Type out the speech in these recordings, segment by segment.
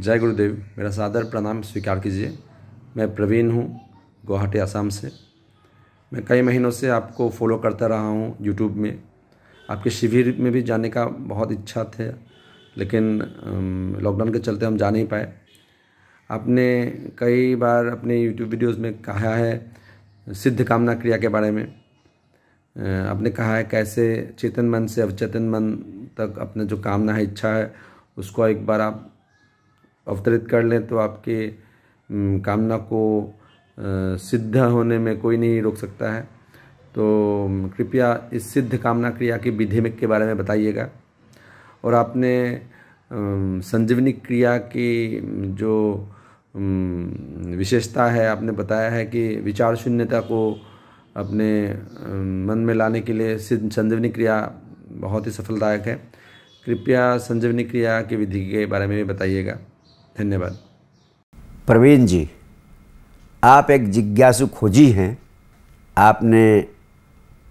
जय गुरुदेव। मेरा सादर प्रणाम स्वीकार कीजिए। मैं प्रवीण हूँ, गुवाहाटी असम से। मैं कई महीनों से आपको फॉलो करता रहा हूँ यूट्यूब में। आपके शिविर में भी जाने का बहुत इच्छा थे, लेकिन लॉकडाउन के चलते हम जा नहीं पाए। आपने कई बार अपने यूट्यूब वीडियोस में कहा है सिद्ध कामना क्रिया के बारे में। आपने कहा है कैसे चेतन मन से अवचेतन मन तक अपने जो कामना है, इच्छा है, उसको एक बार आप अवतरित कर लें तो आपके कामना को सिद्ध होने में कोई नहीं रोक सकता है। तो कृपया इस सिद्ध कामना क्रिया की विधि के बारे में बताइएगा। और आपने संजीवनी क्रिया की जो विशेषता है, आपने बताया है कि विचार शून्यता को अपने मन में लाने के लिए संजीवनी क्रिया बहुत ही सफलदायक है। कृपया संजीवनी क्रिया की विधि के बारे में भी बताइएगा। धन्यवाद। प्रवीण जी, आप एक जिज्ञासु खोजी हैं। आपने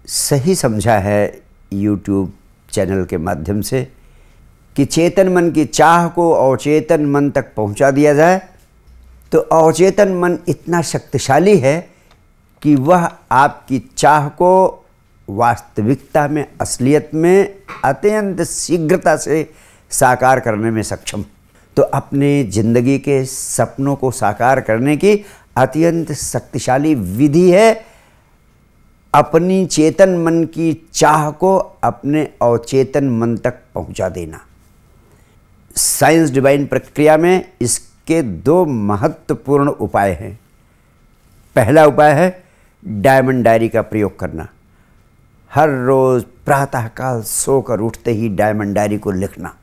सही समझा है यूट्यूब चैनल के माध्यम से कि चेतन मन की चाह को अवचेतन मन तक पहुंचा दिया जाए तो अवचेतन मन इतना शक्तिशाली है कि वह आपकी चाह को वास्तविकता में, असलियत में अत्यंत शीघ्रता से साकार करने में सक्षम। तो अपने ज़िंदगी के सपनों को साकार करने की अत्यंत शक्तिशाली विधि है अपनी चेतन मन की चाह को अपने अवचेतन मन तक पहुंचा देना। साइंस डिवाइन प्रक्रिया में इसके दो महत्वपूर्ण उपाय हैं। पहला उपाय है डायमंड डायरी का प्रयोग करना। हर रोज़ प्रातःकाल सोकर उठते ही डायमंड डायरी को लिखना।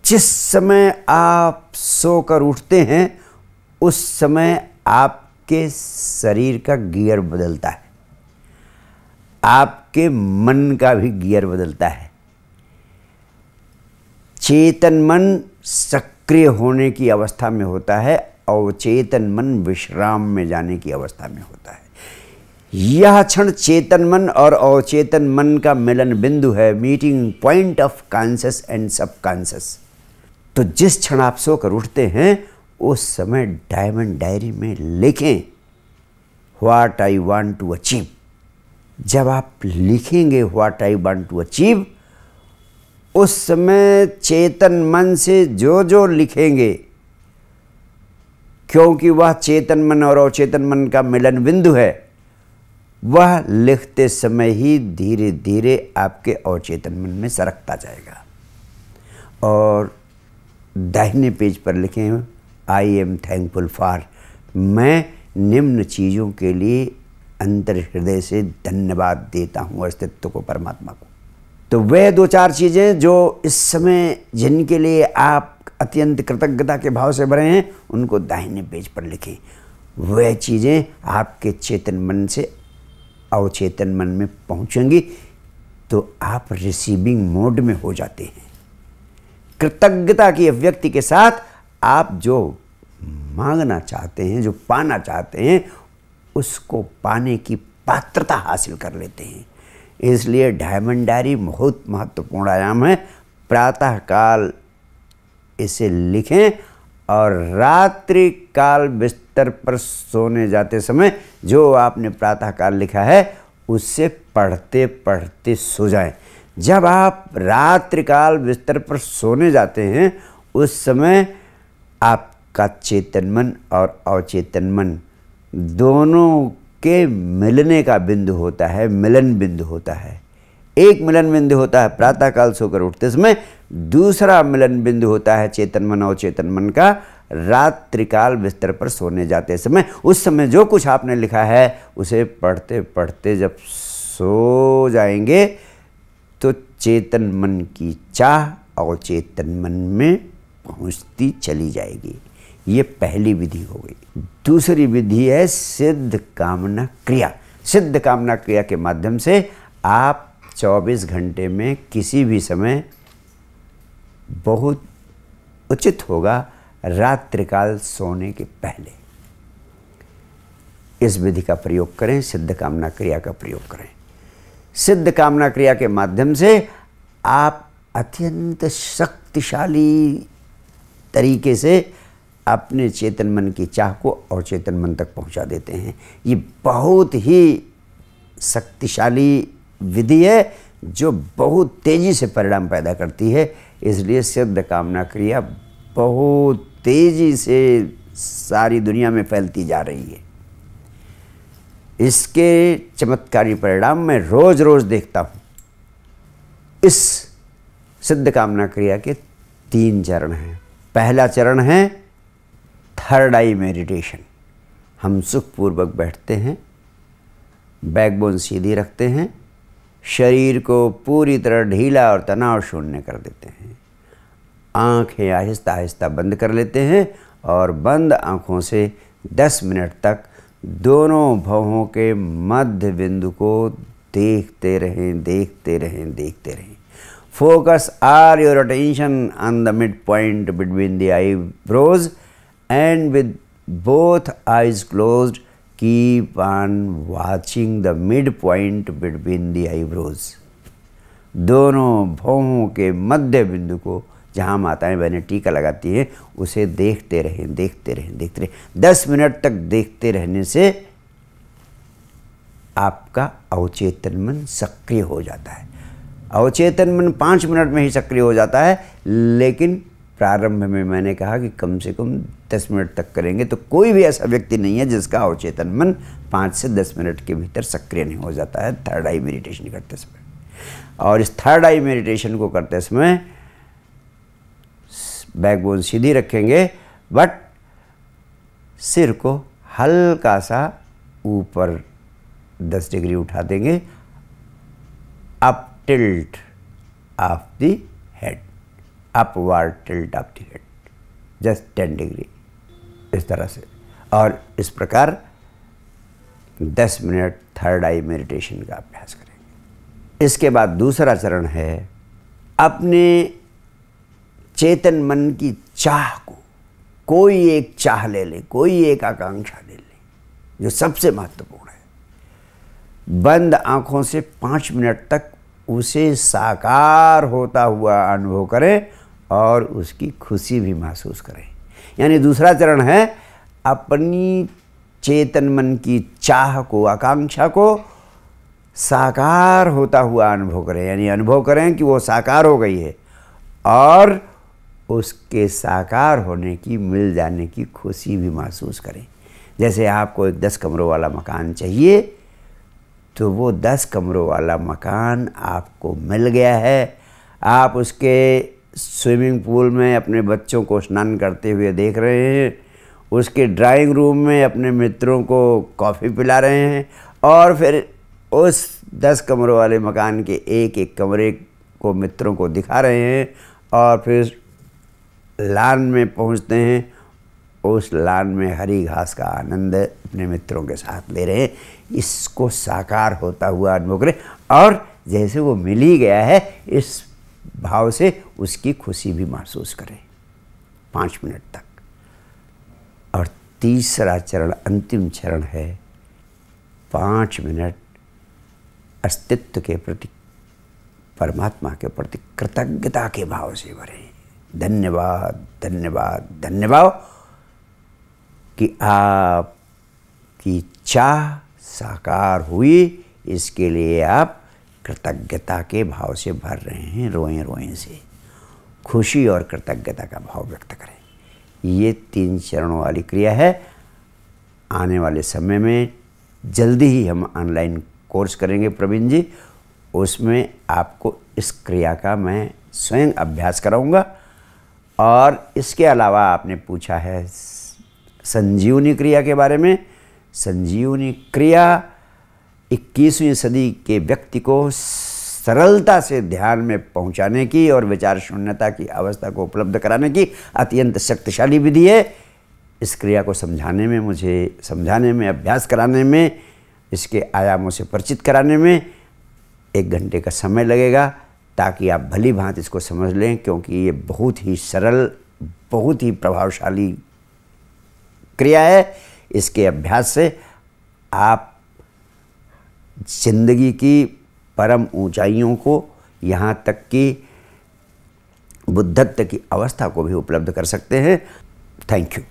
जिस समय आप सोकर उठते हैं उस समय आपके शरीर का गियर बदलता है, आपके मन का भी गियर बदलता है। चेतन मन सक्रिय होने की अवस्था में होता है, अवचेतन मन विश्राम में जाने की अवस्था में होता है। यह क्षण चेतन मन और अवचेतन मन का मिलन बिंदु है, meeting point of conscious and subconscious. तो जिस क्षण आप सोकर उठते हैं उस समय डायमंड डायरी में लिखें what I want to achieve. जब आप लिखेंगे what I want to achieve, उस समय चेतन मन से जो जो लिखेंगे, क्योंकि वह चेतन मन और अवचेतन मन का मिलन बिंदु है, वह लिखते समय ही धीरे धीरे आपके अवचेतन मन में सरकता जाएगा। और दाहिने पेज पर लिखें आई एम थैंकफुल फॉर, मैं निम्न चीज़ों के लिए अंतर हृदय से धन्यवाद देता हूँ अस्तित्व को, परमात्मा को। तो वह दो चार चीज़ें जो इस समय जिनके लिए आप अत्यंत कृतज्ञता के भाव से भरे हैं, उनको दाहिने पेज पर लिखें। वह चीज़ें आपके चेतन मन से अवचेतन मन में पहुंचेंगी तो आप रिसीविंग मोड में हो जाते हैं। कृतज्ञता की अभिव्यक्ति के साथ आप जो मांगना चाहते हैं, जो पाना चाहते हैं, उसको पाने की पात्रता हासिल कर लेते हैं। इसलिए डायमंड डायरी बहुत महत्वपूर्ण आयाम है। प्रातःकाल इसे लिखें और रात्रि काल बिस्तर पर सोने जाते समय जो आपने प्रातःकाल लिखा है उससे पढ़ते पढ़ते सो जाएं। जब आप रात्रि काल बिस्तर पर सोने जाते हैं उस समय आपका चेतन मन और अवचेतन मन दोनों के मिलने का बिंदु होता है, मिलन बिंदु होता है। एक मिलन बिंदु होता है प्रातःकाल सोकर उठते समय, दूसरा मिलन बिंदु होता है चेतन मन और चेतन मन का रात्रिकाल बिस्तर पर सोने जाते समय। उस समय जो कुछ आपने लिखा है उसे पढ़ते पढ़ते जब सो जाएंगे तो चेतन मन की चाह अवचेतन मन में पहुंचती चली जाएगी। ये पहली विधि हो गई। दूसरी विधि है सिद्ध कामना क्रिया। सिद्ध कामना क्रिया के माध्यम से आप 24 घंटे में किसी भी समय, बहुत उचित होगा रात्रिकाल सोने के पहले, इस विधि का प्रयोग करें, सिद्ध कामना क्रिया का प्रयोग करें। सिद्ध कामना क्रिया के माध्यम से आप अत्यंत शक्तिशाली तरीके से अपने चेतन मन की चाह को अवचेतन मन तक पहुंचा देते हैं। ये बहुत ही शक्तिशाली विधि है जो बहुत तेज़ी से परिणाम पैदा करती है। इसलिए सिद्ध कामना क्रिया बहुत तेज़ी से सारी दुनिया में फैलती जा रही है। इसके चमत्कारी परिणाम मैं रोज़ रोज़ देखता हूँ। इस सिद्ध कामना क्रिया के 3 चरण हैं। पहला चरण है थर्ड आई मेडिटेशन। हम सुखपूर्वक बैठते हैं, बैकबोन सीधी रखते हैं, शरीर को पूरी तरह ढीला और तनाव शून्य कर देते हैं, आँखें आहिस्ता आहिस्ता बंद कर लेते हैं और बंद आँखों से 10 मिनट तक दोनों भवों के मध्य बिंदु को देखते रहें, देखते रहें, देखते रहें। Focus all your attention on the midpoint between the eyebrows and with both eyes closed, keep on watching the midpoint between the eyebrows। दोनों भौहों के मध्य बिंदु को जहाँ माताएं बहनें टीका लगाती हैं उसे देखते रहें, देखते रहें, देखते रहें। 10 मिनट तक देखते रहने से आपका अवचेतन मन सक्रिय हो जाता है। अवचेतन मन 5 मिनट में ही सक्रिय हो जाता है, लेकिन प्रारंभ में मैंने कहा कि कम से कम 10 मिनट तक करेंगे तो कोई भी ऐसा व्यक्ति नहीं है जिसका अवचेतन मन 5 से 10 मिनट के भीतर सक्रिय नहीं हो जाता है थर्ड आई मेडिटेशन करते समय। और इस थर्ड आई मेडिटेशन को करते समय बैकबोन सीधी रखेंगे, बट सिर को हल्का सा ऊपर 10 डिग्री उठा देंगे, up tilt of the head, upward tilt of the head, just 10 degree, इस तरह से। और इस प्रकार 10 मिनट थर्ड आई मेडिटेशन का अभ्यास करेंगे। इसके बाद दूसरा चरण है अपने चेतन मन की चाह को, कोई एक चाह ले लें, कोई एक आकांक्षा ले लें जो सबसे महत्वपूर्ण है। बंद आँखों से 5 मिनट तक उसे साकार होता हुआ अनुभव करें और उसकी खुशी भी महसूस करें। यानी दूसरा चरण है अपनी चेतन मन की चाह को, आकांक्षा को साकार होता हुआ अनुभव करें। यानी अनुभव करें कि वो साकार हो गई है और उसके साकार होने की, मिल जाने की खुशी भी महसूस करें। जैसे आपको एक 10 कमरों वाला मकान चाहिए तो वो 10 कमरों वाला मकान आपको मिल गया है। आप उसके स्विमिंग पूल में अपने बच्चों को स्नान करते हुए देख रहे हैं, उसके ड्राइंग रूम में अपने मित्रों को कॉफ़ी पिला रहे हैं, और फिर उस 10 कमरों वाले मकान के एक एक कमरे को मित्रों को दिखा रहे हैं, और फिर लान में पहुंचते हैं, उस लान में हरी घास का आनंद अपने मित्रों के साथ ले रहे हैं। इसको साकार होता हुआ अनुभव करें और जैसे वो मिल ही गया है इस भाव से उसकी खुशी भी महसूस करें 5 मिनट तक। और तीसरा चरण, अंतिम चरण है 5 मिनट अस्तित्व के प्रति, परमात्मा के प्रति कृतज्ञता के भाव से भरें। धन्यवाद, धन्यवाद, धन्यवाद कि आपकी चाह साकार हुई, इसके लिए आप कृतज्ञता के भाव से भर रहे हैं, रोएं रोएं से खुशी और कृतज्ञता का भाव व्यक्त करें। ये 3 चरणों वाली क्रिया है। आने वाले समय में जल्दी ही हम ऑनलाइन कोर्स करेंगे प्रवीण जी, उसमें आपको इस क्रिया का मैं स्वयं अभ्यास कराऊंगा। और इसके अलावा आपने पूछा है संजीवनी क्रिया के बारे में। संजीवनी क्रिया 21वीं सदी के व्यक्ति को सरलता से ध्यान में पहुंचाने की और विचार शून्यता की अवस्था को उपलब्ध कराने की अत्यंत शक्तिशाली विधि है। इस क्रिया को समझाने में, अभ्यास कराने में, इसके आयामों से परिचित कराने में 1 घंटे का समय लगेगा, ताकि आप भली भांति इसको समझ लें, क्योंकि ये बहुत ही सरल, बहुत ही प्रभावशाली क्रिया है। इसके अभ्यास से आप जिंदगी की परम ऊंचाइयों को, यहाँ तक कि बुद्धत्व की अवस्था को भी उपलब्ध कर सकते हैं। Thank you.